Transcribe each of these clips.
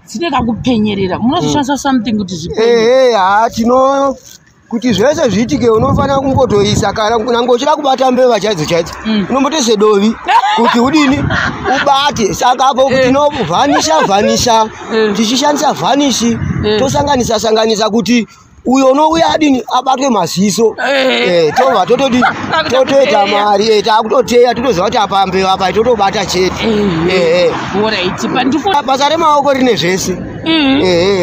dzine kakupenyerera munozoshandisa something kuti tino kuti zvese zviitike unofanira kungotoisa kana kunange uchida kubata mbeva chaidzo chaidzo unombotese dovi kuti udini ubate saka apo kuti tinovhanisha tichishandisa vhanishi tosanganisa kuti uyo unouya adini abatwe maziso tobva totoita mari takutoteya totoziva kuti apa mbeva apa totobata chete basa remaoko rine zvese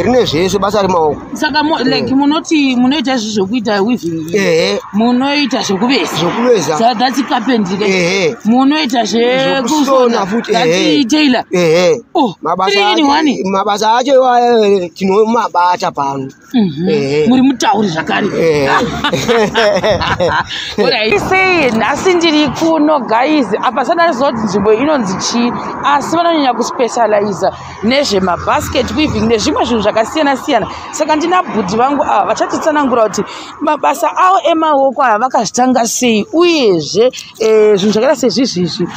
rine zvese basa remaoko saka like munoti munoita zvokuita weaving munoita zvokuveza that's carpentry munoita zvekusona futi tailor mabasa acho tinomabata pano muri mutauri zvakare nhasi ndiri kuno guys apa sanazoti nzvimbo inonzi chii asi vanonyanya kuspecializa nezvemabasket weaving nezvimwe zvinhu zvakasiyana siyana saka ndina bhudhi vangu ava vachatitsanangura kuti mabasa avo emaoko aya vakazvitanga sei uyezve zvinhu zvakaita sezvizvizvi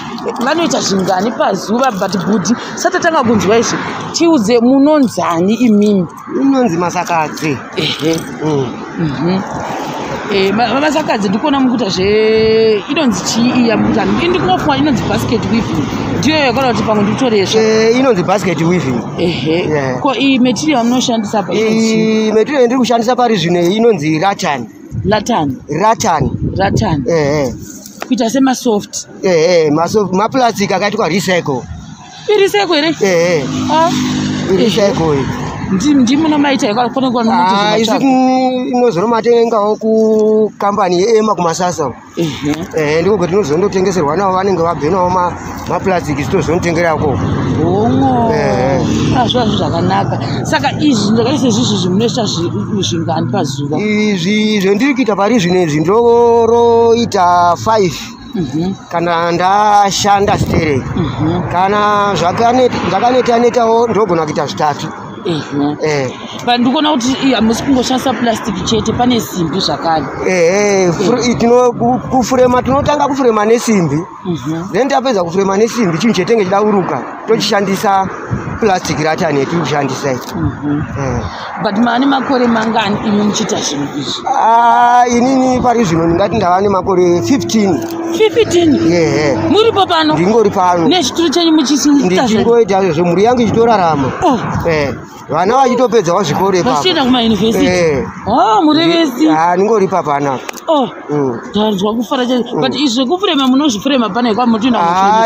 vanoita zvingani pazuva but bhudhi satatanga kunzwa izvi tiudze munonzani imimi inonzi Masakadzi Masakadzi ndikuona mukuta inonzi chii iya mukuta ndikunofunga inonzi basket weaving ndiyo yakona kuti pamwe nditoresha inonzi basket weaving ko iyi material munoshandisa pa material ndiri kushandisa pari zvino inonzi rattan kuita semasoft maplastic akaitwa recycle iricycle here recycle ndimunomaita isi inozoromatengawo kukambani yeema kumasasa ndiko kuti tinozondotengeserwa navo vanenge vabvenawo maplastic sitozonotengerako zvazvo zvakanaka saka izvi ndakaisa izvizvi munoita zvingani pazuva izvi zvendiri kuita pari zvinezvi ndoroita 5 kana ndashanda stereki kana ndakaneta-netawo ndogona kuita 3 ndikuona kuti hamusi kungoshandisa plastic chete pane simbi zvakare kufurema tinotanga kufurema nesimbi then tapedza kufurema nesimbi chinhu chetenge chida kuruka tochishandisa plastic rattan yetiri kushandisa but maane makore mangani imi muchiita zvinhu izvi inini pari zvino ndingati ndava nemakore 15 muripo pano ndingori pano nechituru chenyu muchisingoita izvo mhuri yangu ichitorarama vana vachitopedzawo zvikoro vachienda kumayunivhesiti murevesi ndingoripa panapa ndanzwa kufara chaizvo but izvi zvekufurema munozvifurema pane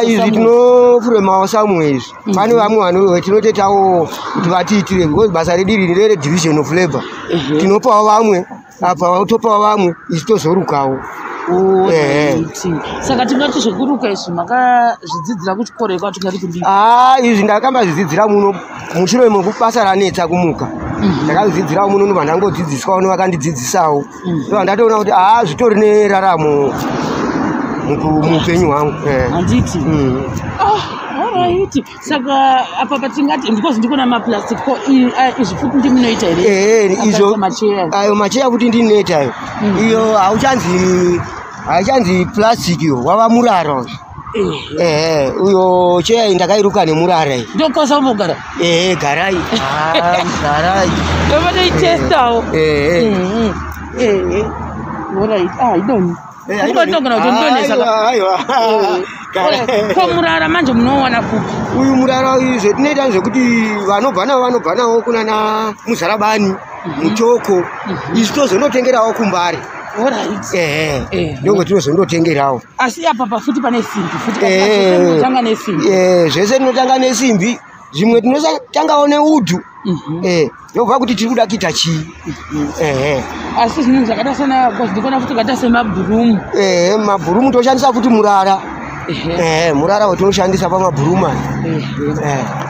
izvi tinofuremawo samwe izvi pane vamwe tinotetawo kuti vatiitire because basa rediri redivision of labor tinopawo vamwe apa topawo vamwe ichi tozorukawo saka tingati zvekuruka izvi makazvidzidzira kuchikoro tingati kudii izvi ndakambazvidzidzira muno mushure mekubasa ranetsa kumuka ndakazvidzidzirawo muno ndobva ndangodzidziswawo nevakandidzidzisawo ndobva ndatoona kuti zvitori neraramo muupenyu hwangu handiti alright saka apa patingati because ndikuona maplastic ko izvi futi ndimunoita here izvo ayo macheya futi ndinoitayo iyo hauchanzi plastic iyo wava murara uyo cheya ndakairuka nemurara iyi ndokosa umbogara garai vanoitestawo alright idoni ko murara manje munowana kupi uyu murara uyu zvetinoita zvekuti vanobva nawo kunana muzarabani muchoko izvi tozonotengerawo kumbare ndonge tinozondotengerawo asi apa pafuti pane simbi tanga nesimbi zvese tinotanga nesimbi zvimwe tinotangawo neudhu ndobva kuti tiri kuda kuita chii asi zvinhu zvakaita sana ndikona futi zvakaita semabhurumu mabhurumu toshandisa futi murara murara watinoshandisa pamabhurumu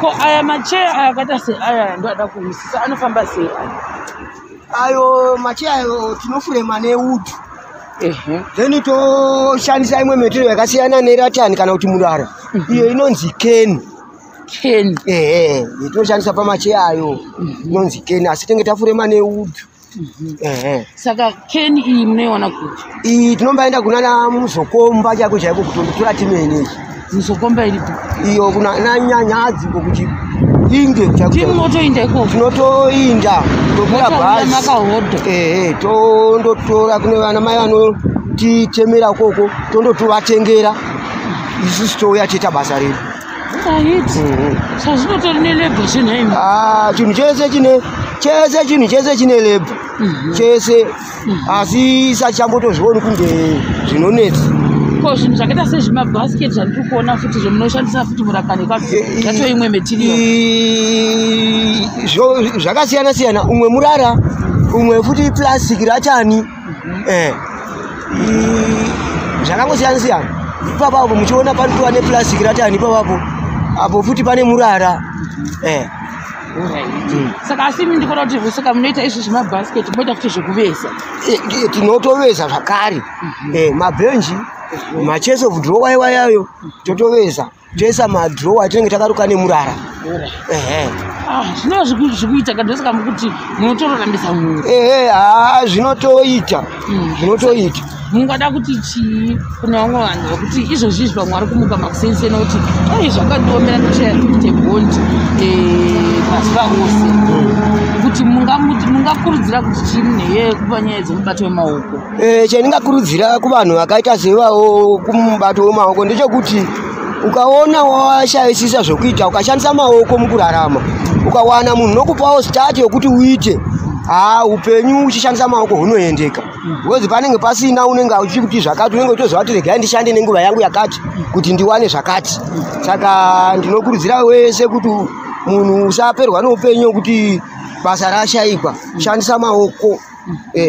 ko aya macheya aya akaita seaya ndoada kuwisisa anofamba sei ayo macheya ayo tinofurema neudhu then toshandisa imwe material yakasiyana neratani kana kuti murara iyo inonzi keni tinoshandisa pamacheya ayo inonzi keni asi tenge tafurema neudhu saka keni iyi munoiwana kuti iyi tinombaenda kunana muzokomba chako chaiko kutondotora timenechi muzokomba iripo iyo kuna nyanyadzi kokuti Inge timotoinda iko tinotoinda tokura bhazi tondotora kune vana mai vanotitemera koko tondotovatengera isusu touya tiita basa redu. Sazvinotori nelebha chinhai chinhu chese chine lebha chese asi isati chambotozvioni kunge zvinonetsa. Ko zvinhu zvakaita sezvimabhasiketi zvandiri kuona futi zvomunoshandisa futi murakani zvato imwe metiriyo zvakasiyana siyana, umwe murara, umwe futi plastic ratani zvakangosiyana siyana. Ipapapo muchiona panotova neplastic ratani ipapapo, apo futi pane murara. Saka asi ndikona kuti saka munoita izvi zvimabhasiketi moita futi zvekuvesa. Tinotovesa zvakare mabhenji, machest of drawer yayo totovesa, toisa madrower atinenge takaruka nemurara. Zvinova zvikuita kana saka mukuti munotorarambisa muviri. Zvinotoita. Mungada kuti chii kuna vamwe vanhu vokuti izvozvi vamwe vari kumuka makusenzesa nokuti zvakandiomera ndokuite bhondi mazuva ose kuti mungakurudzira kuti chii munheye kupa nyaya dzemubato wemaoko? Chandingakurudzira kuvanhu vakaita sevavo kumubato wemaoko ndechekuti ukaona washayisisa zvokuita ukashandisa maoko mukurarama, ukawana munhu nokupawo start yokuti uite, upenyu uchishandisa maoko hunoendeka. Because panenge pasina unenge uchikuti zvakati, unenge uchizoziva kuti regai ndishande nenguva yangu yakati kuti ndiwane zvakati. Saka ndinokurudzira wese kuti munhu usaperwa noupenyu kuti basa rashayikwa, shandisa maoko.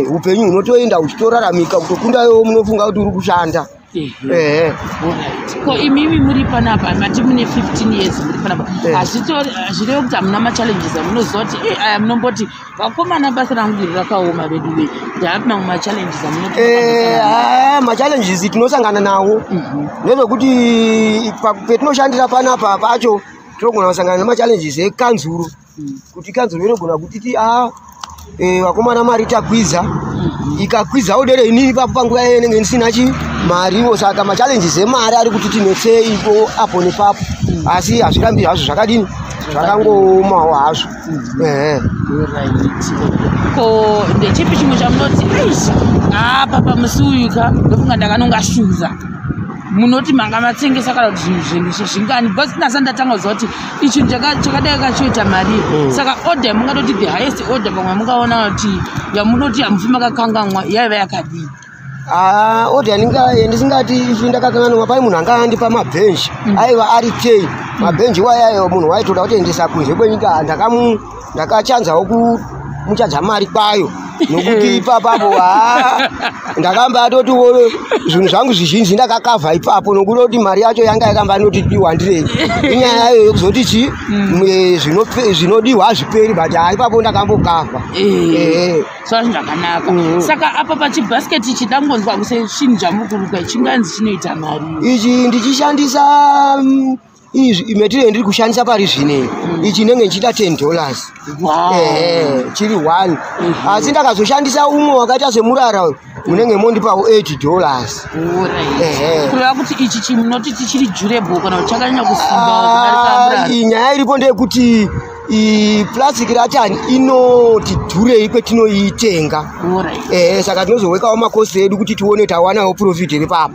Upenyu hunotoenda uchitoraramika, kutokundayo munofunga kuti uri kushanda. Ko imimi muri panapa mati mune 15 years muri panapa, hazvirevo kuti hamuna machallenges amunoziva kuti aya munomboti vakomana basa rangu rakaoma vedu ndaapi mamwe machallenges machallenges tinosangana nawo ndezvekuti petinoshandira panapa pacho tinogona kusangana nemachallenges ekanzuro, kuti kanzuro inogona kutiti vakomana mari takwiza, ikakwiza udere inini papo panguva yenenge ndisina mariwo. Saka machallenges emari ari kuti tinetseipo apo nepapo, asi hazvirambi hazvo zvakadini, zvakangomawo hazvo. Ko ndechipi chimwe chamunoti apa pamusi uyu ndofunga ndakanongashuza munoti manga matsengesa kana kuti zvinhu zvingani? Because nasa ndatanga kuziva kuti ichinhu chakadai kachoita mari. Saka order mungatoti the highest order pamwe mungaona kuti yamunoti hamufi makakanganwa yaiva yakadii? Order ndisingati ifi ndakakanganwa, pai munhu anga andipa mabhenji aiva ari 10. Mabhenji wayayo munhu waitoda kutoendesa kunze kwenyika, ndakachanzawo kumuchadza mari kwayo nokuti ipapapo ndakambatoti zvinhu zvangu zvizhinji ndakakavha ipapo nokuti kuti mari yacho yanga yakambanoti diwandirei. Inyaya yayo yokuzoti chi zvinodiwa hazviperi, but ipapo ndakambokavha. Saka zvakanaka. Saka apa pachibhasiketi ichi ndambonzwa kuse chinhu chamukuruka chinganzi chinoita mari. Ichi ndichishandisa material ndiri kushandisa pari zvine ichi ndenge nchiita $10 chiri 1, asi ndakazoshandisa umwe wakaita semurara munenge mondipawo $8. Kureva kuti ichi chimunoti tichiri durable kana kuti chakanyanya kusimba kudarika murara? Nyaya iripo ndeyekuti plastic ratani inoti dhurei kwetinoitenga. Saka tinozowekawo makosi edu kuti tione tawanawo profit ipapo.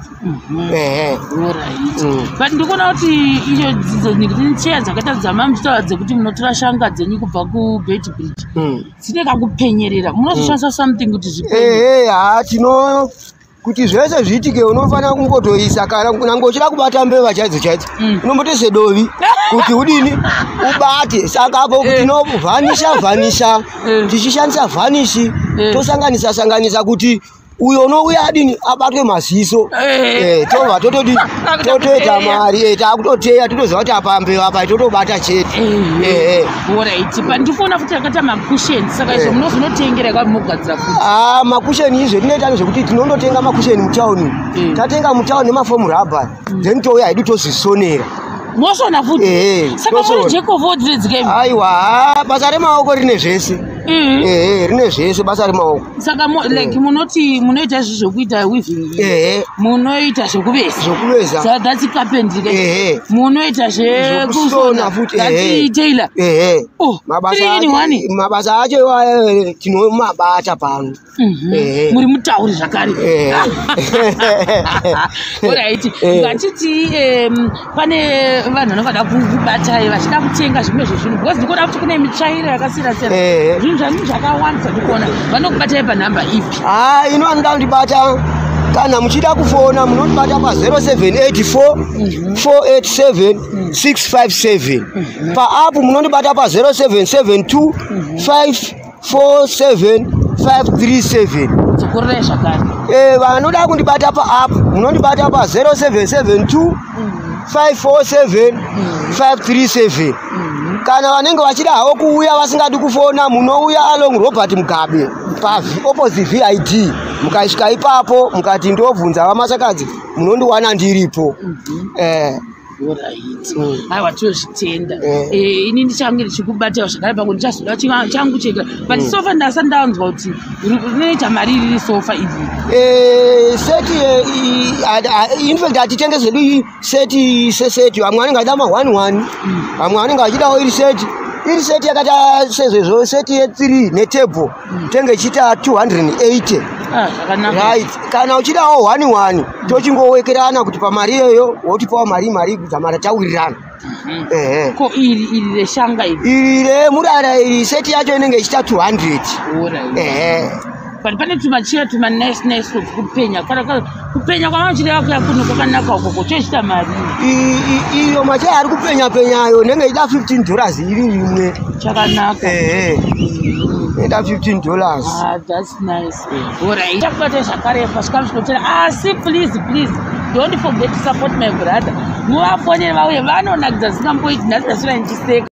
But ndikuona kuti iyo cheya dzakaita dzamamutaura dzekuti munotora shanga dzenyu kubva kuBet Bridge dzine kakupenyerera, munozoshandisa something kuti zvipenye? Kuti zvese zviitike unofanira kungotoisa, kana nange uchida kubata mbeva chaidzo unombotoise dovi kuti udini ubate. Saka apo tinovhanisha tichishandisa vhanishi tosanganisa kuti uyo unouya adini abatwe maziso, tobva totoita mari, takutoteya totoziva kuti apa mbeva apa totobata chete. Ndikuona futi akaita makusheni, saka izvo munozvinotengera kwamugadzira futi? Makusheni izvo tinoita nezvekuti tinondotenga makusheni mutauni, tatenga mutauni nemafomu rubber, then touya hedu tozvisonera. Mosona futi? Saka muri Jack of all trades game? Aiwa, basa remaoko rine zvese. rine zvese basa remaoko. Saka like munoti munoita zvokuita weaving, munoita zvokuveza, so that's carpentry, munoita zvekusona futi, that's tailor. Mabasa acho tinomabata pano. Muri mutauri zvakare. Alright, ngatiti pane vanhu vanogada kubata vachida kutenga zvimwe zvezvinhu because ndikuona kuti kune mitsvairo yakasiyana siyana. Zvinhu zvangu zvakawanda ndikuona vanokubatai panhamba ipi? Ino vanoda kundibata kana muchida kufona munondibata pa 0784 487 657. Pa-app munondibata pa 0772 547 537. Dzikurire zvakare. Vanoda kundibata pa-app munondibata pa 0772 547 537. Kana vanenge vachida hawo kuuya vasingadi kufona munouya along Robert Mugabe pa opposite VID, mukaisvika ipapo mukati ndobvunza vamasakadzi munondiwana ndiripo. Alright. Aiwa tozvitenda. Ini ndichange ndichikubatawo zvakare pangu ndichazoda changu chega. But sofa ndasa ndaunzwa kuti rinoita mari riri sofa ivi. Seti in fact atitenge zvedu seti vamwe vanenge vachida ma11, vamwe vanenge vachidawo iri seti yakata sezvezvo seti ye3 netable tenge ichita 280. Right. Kana uchidawo 11 tochingowekerana kuti pamari iyoyo wotipawo mari kudzamara tawirirana. Ko iri reshanga iri remurara iri seti yacho inenge ichita 200. Pane tuma nice kupenya kupenya kwamachira kuno kwakanaka uko chochita mari. Iyo machira ari kupenya nenge ida $15 iri rimwe. Chakanaka. Ida $15. That's nice. Alright. Takubata zvakare pasvikamshotera asi please don't forget to support my brother. Muvafonera vauye vanonakidza zikamboiti nhasi ndasura ndichiseka.